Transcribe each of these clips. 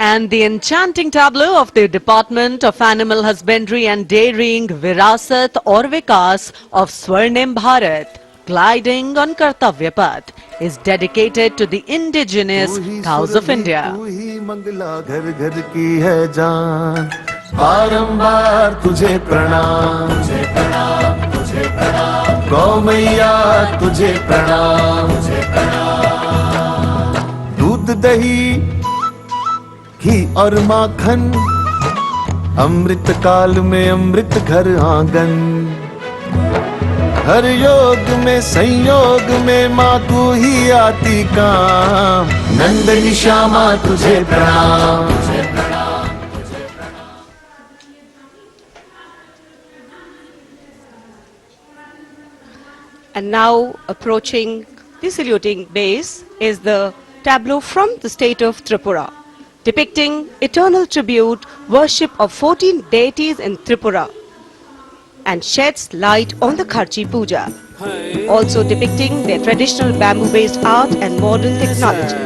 And the enchanting tableau of the Department of Animal Husbandry and Dairying Virasat aur Vikas of Swarnim Bharat, gliding on Kartavya Path, is dedicated to the indigenous cows of India. तू ही मंगला घर घर की है जान, बारंबार तुझे प्रणाम, तुझे प्रणाम, तुझे प्रणाम, गौ मैया तुझे प्रणाम, तुझे प्रणाम। दूध दही घी और माखन, अमृत काल में अमृत घर आंगन, हर योग में संयोग में माँ तू ही आती काम, नंदनी श्यामा तुझे प्रणाम, तुझे प्रणाम, तुझे प्रणाम। And now approaching the saluting base is the tableau from the state of Tripura, depicting eternal tribute worship of 14 deities in Tripura and sheds light on the Kharchi Puja, also depicting their traditional bamboo-based art and modern technology.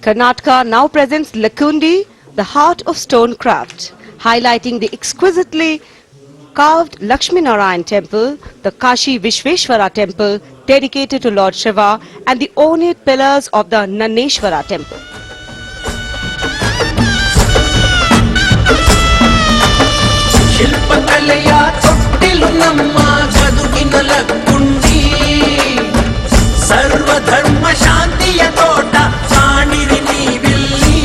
Karnataka now presents Lakundi, the heart of stone craft, highlighting the exquisitely carved Lakshmi Narayan temple, the Kashi Vishveshwara temple dedicated to Lord Shiva, and the ornate pillars of the Naneshwara temple. सर्वधर्म शांति यतोटा चाणिरिनी Willey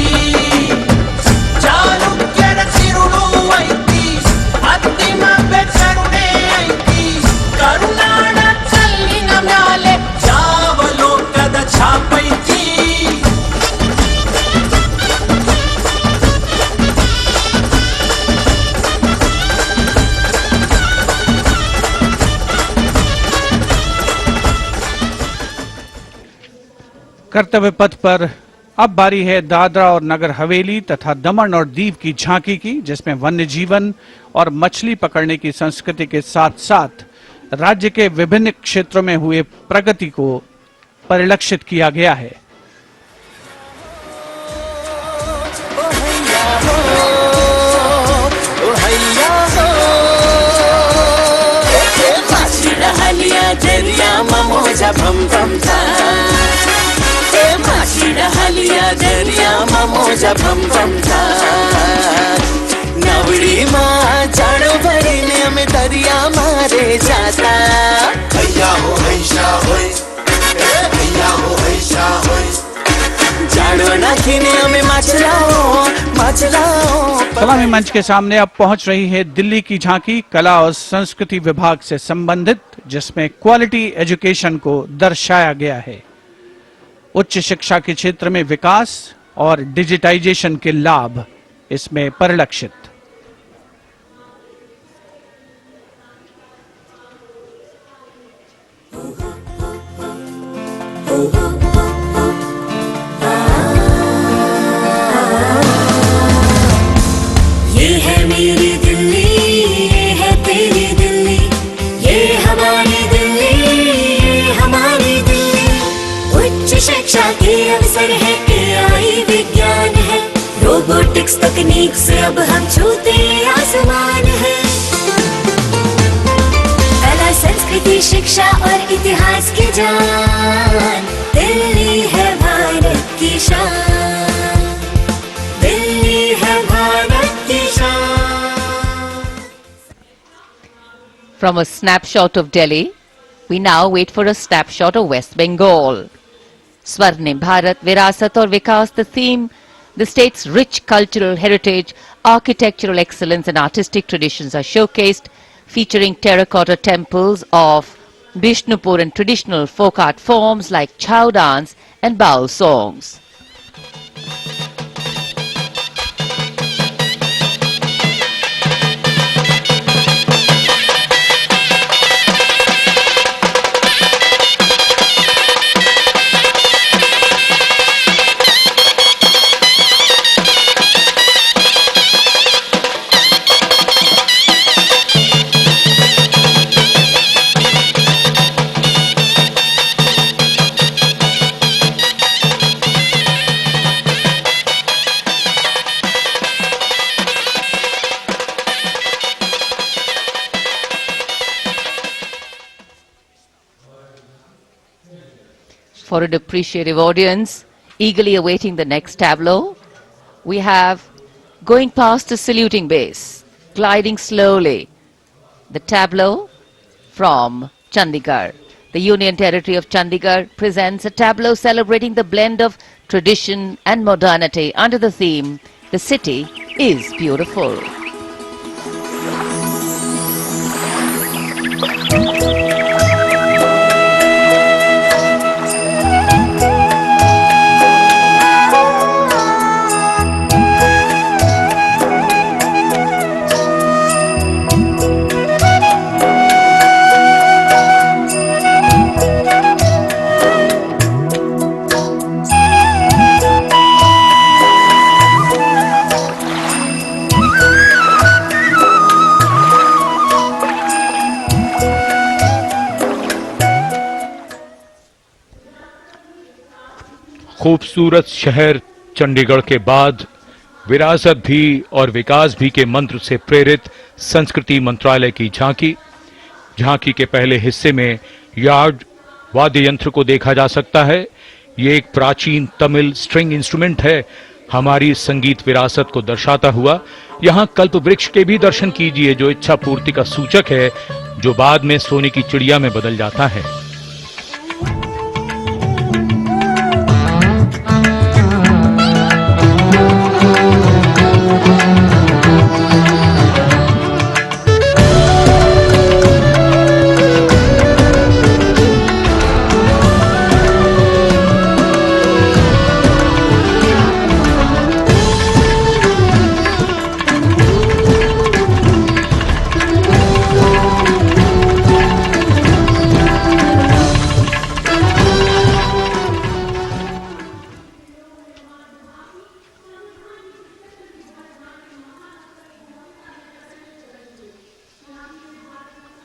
चालुक्यर चिरुडु ऐति अत्तिम बेचरुडे ऐति करुनाड चल्लिन म्याले जावलोकद छापैति कर्तव्य पथ पर अब बारी है दादरा और नगर हवेली तथा दमन और दीव की झांकी की, जिसमें वन्य जीवन और मछली पकड़ने की संस्कृति के साथ साथ राज्य के विभिन्न क्षेत्रों में हुए प्रगति को परिलक्षित किया गया है। नवड़ी माँ जाड़ो भरीने में दरिया मारे जाता, भैया हो हैशा होय, भैया हो हैशा होय, जाड़ो नाखिने में मचलाओ मचलाओ। सलामी मंच के सामने अब पहुंच रही है दिल्ली की झांकी, कला और संस्कृति विभाग से संबंधित, जिसमें क्वालिटी एजुकेशन को दर्शाया गया है। उच्च शिक्षा के क्षेत्र में विकास और डिजिटाइजेशन के लाभ इसमें परिलक्षित। ये है मेरी दिल्ली, ये है तेरी दिल्ली, ये हमारी दिल्ली, ये हमारी दिल्ली। उच्च शिक्षा के अवसर है, AI विज्ञान है, रोबोटिक्स तकनीक से अब हम छूते आसमान है। कला संस्कृति शिक्षा और इतिहास की जान, दिल्ली है भारत की शान, दिल्ली है भारत की शान। From a snapshot of Delhi, we now wait for a snapshot of West Bengal. Swarnim Bharat, Virasat aur Vikas, the theme, the state's rich cultural heritage, architectural excellence and artistic traditions are showcased, featuring terracotta temples of Bishnupur and traditional folk art forms like chow dance and baul songs. For an appreciative audience eagerly awaiting the next tableau, we have, going past the saluting base, gliding slowly, the tableau from Chandigarh. The Union Territory of Chandigarh presents a tableau celebrating the blend of tradition and modernity under the theme, "The City is Beautiful." खूबसूरत शहर चंडीगढ़ के बाद विरासत भी और विकास भी के मंत्र से प्रेरित संस्कृति मंत्रालय की झांकी के पहले हिस्से में यार्ड वाद्य यंत्र को देखा जा सकता है। ये एक प्राचीन तमिल स्ट्रिंग इंस्ट्रूमेंट है, हमारी संगीत विरासत को दर्शाता हुआ। यहाँ कल्प वृक्ष के भी दर्शन कीजिए, जो इच्छा पूर्ति का सूचक है, जो बाद में सोने की चिड़िया में बदल जाता है।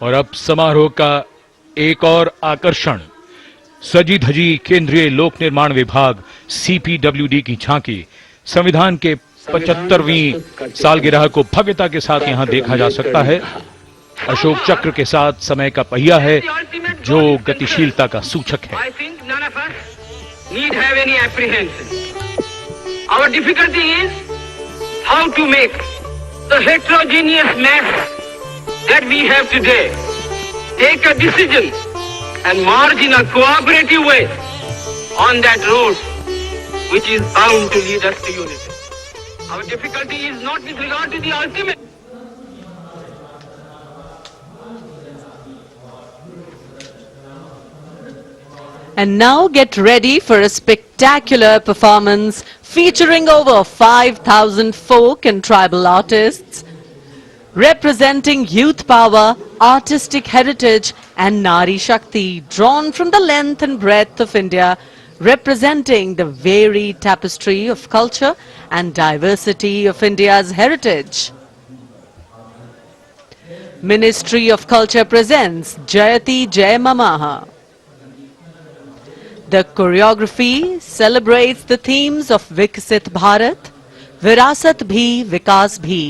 और अब समारोह का एक और आकर्षण, सजी धजी केंद्रीय लोक निर्माण विभाग CPWD की झांकी। संविधान के 75वीं सालगिरह को भव्यता के साथ यहां देखा जा सकता है। अशोक चक्र के साथ समय का पहिया है, जो गतिशीलता का सूचक है। Our difficulty is how to make the heterogeneous mass that we have today take a decision and march in a cooperative way on that road which is bound to lead us to unity. Our difficulty is not with regard to the ultimate. And now get ready for a spectacular performance featuring over 5,000 folk and tribal artists representing youth power, artistic heritage and Nari Shakti, drawn from the length and breadth of India, representing the varied tapestry of culture and diversity of India's heritage. Ministry of Culture presents Jayati Jai Mamaha. The choreography celebrates the themes of Viksit Bharat, Virasat Bhi, Vikas Bhi,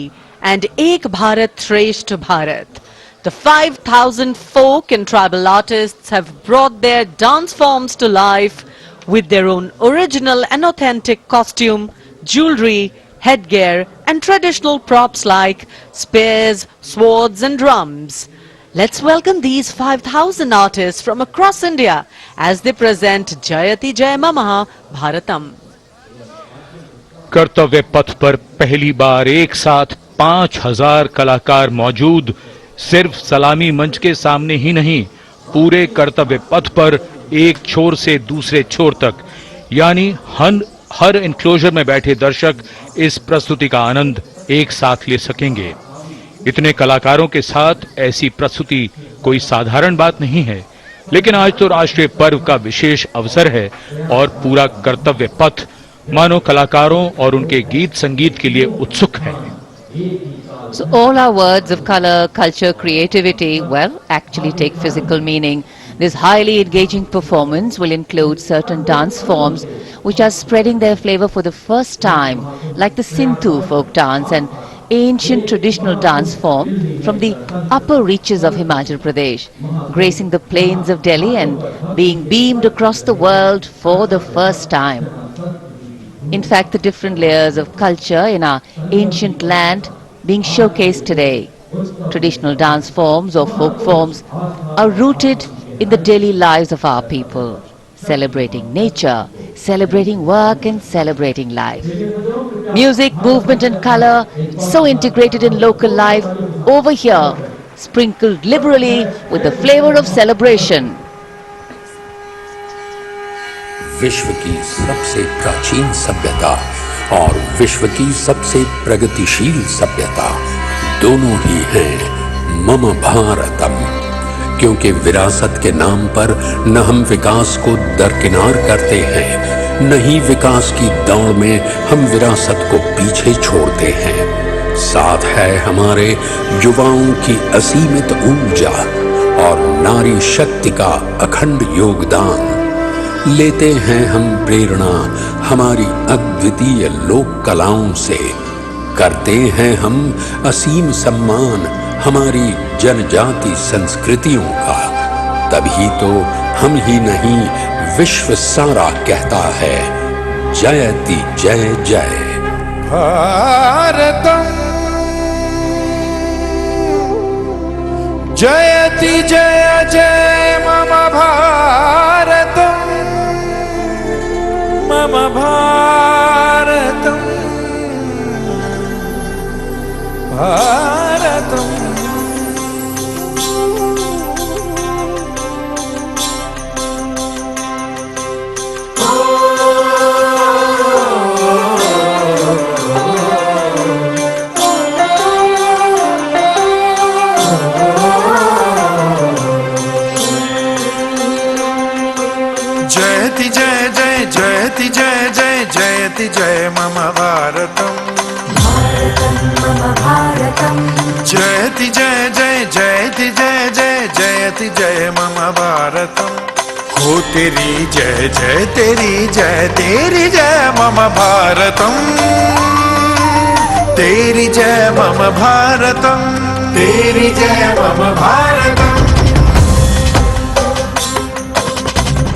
and Ek Bharat Shreshth Bharat. The 5,000 folk and tribal artists have brought their dance forms to life with their own original and authentic costume, jewelry, headgear, and traditional props like spears, swords, and drums. Let's welcome these 5,000 artists from across India as they present Jayati Jai Mamaha Bharatam. कर्तव्य पथ पर पहली बार एक साथ 5,000 कलाकार मौजूद, सिर्फ सलामी मंच के सामने ही नहीं, पूरे कर्तव्य पथ पर एक छोर से दूसरे छोर तक, यानी हर एनक्लोजर में बैठे दर्शक इस प्रस्तुति का आनंद एक साथ ले सकेंगे। इतने कलाकारों के साथ ऐसी प्रस्तुति कोई साधारण बात नहीं है, लेकिन आज तो राष्ट्रीय पर्व का विशेष अवसर है और पूरा कर्तव्य पथ मानो कलाकारों और उनके गीत संगीत के लिए उत्सुक है। So all our words of color, culture, creativity, well, actually take physical meaning. This highly engaging performance will include certain dance forms which are spreading their flavor for the first time, like the Sindhu folk dance and ancient traditional dance form from the upper reaches of Himachal Pradesh, gracing the plains of Delhi and being beamed across the world for the first time. In fact, the different layers of culture in our ancient land being showcased today. Traditional dance forms or folk forms are rooted in the daily lives of our people, celebrating nature, celebrating work and celebrating life. Music, movement and color so integrated in local life over here, sprinkled liberally with the flavor of celebration. विश्व की सबसे प्राचीन सभ्यता और विश्व की सबसे प्रगतिशील सभ्यता दोनों ही हैं मम भारतम, क्योंकि विरासत के नाम पर न हम विकास को दरकिनार करते हैं, न ही विकास की दौड़ में हम विरासत को पीछे छोड़ते हैं। साथ है हमारे युवाओं की असीमित ऊर्जा और नारी शक्ति का अखंड योगदान। लेते हैं हम प्रेरणा हमारी अद्वितीय लोक कलाओं से, करते हैं हम असीम सम्मान हमारी जनजाति संस्कृतियों का। तभी तो हम ही नहीं विश्व सारा कहता है जयति जय जय भारतम जयति जय जय मम भारतम मम भारतम भारतम। जयति जय जय जयति जय जय जयति जय मम भारतम जयति जय जय जयति जय जय जयति जय मम भारतम। हो तेरी जय जय तेरी जय मम भारतम, तेरी जय मम भारतम, तेरी जय मम भारतम।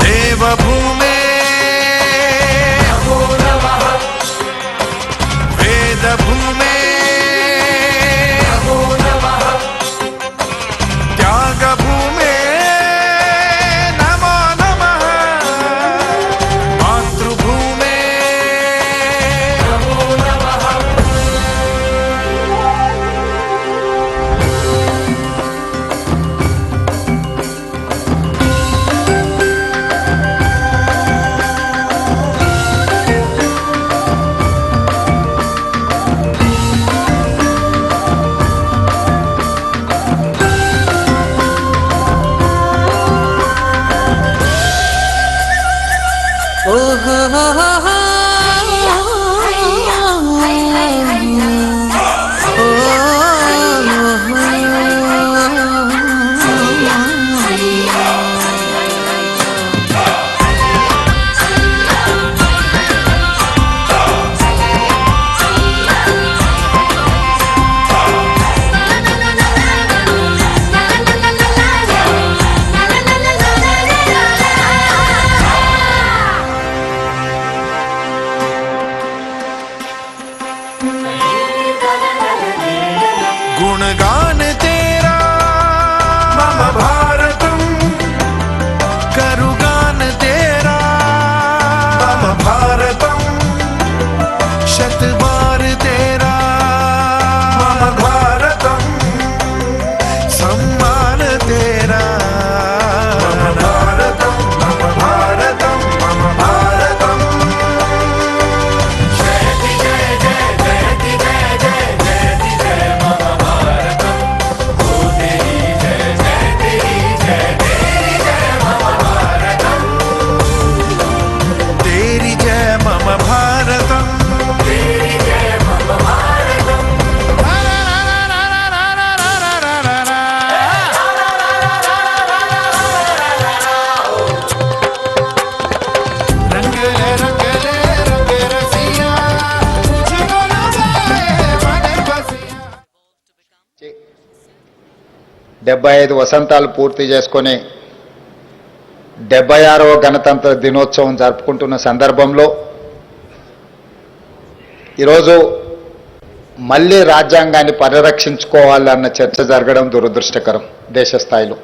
देवभूमे वेदभूमे त्यागभूमे नमो नमः। मातृभूमे नमो नमः। 75 వసంతాలు పూర్తి చేసుకొని 76వ గణతంత్ర దినోత్సవం జరుపుకుంటున్న సందర్భంలో ఈరోజు మళ్ళీ రాజ్యాంగాన్ని పరిరక్షించుకోవాలన్న చర్చ జరగడం దురదృష్టకరం దేశ స్థాయిలో.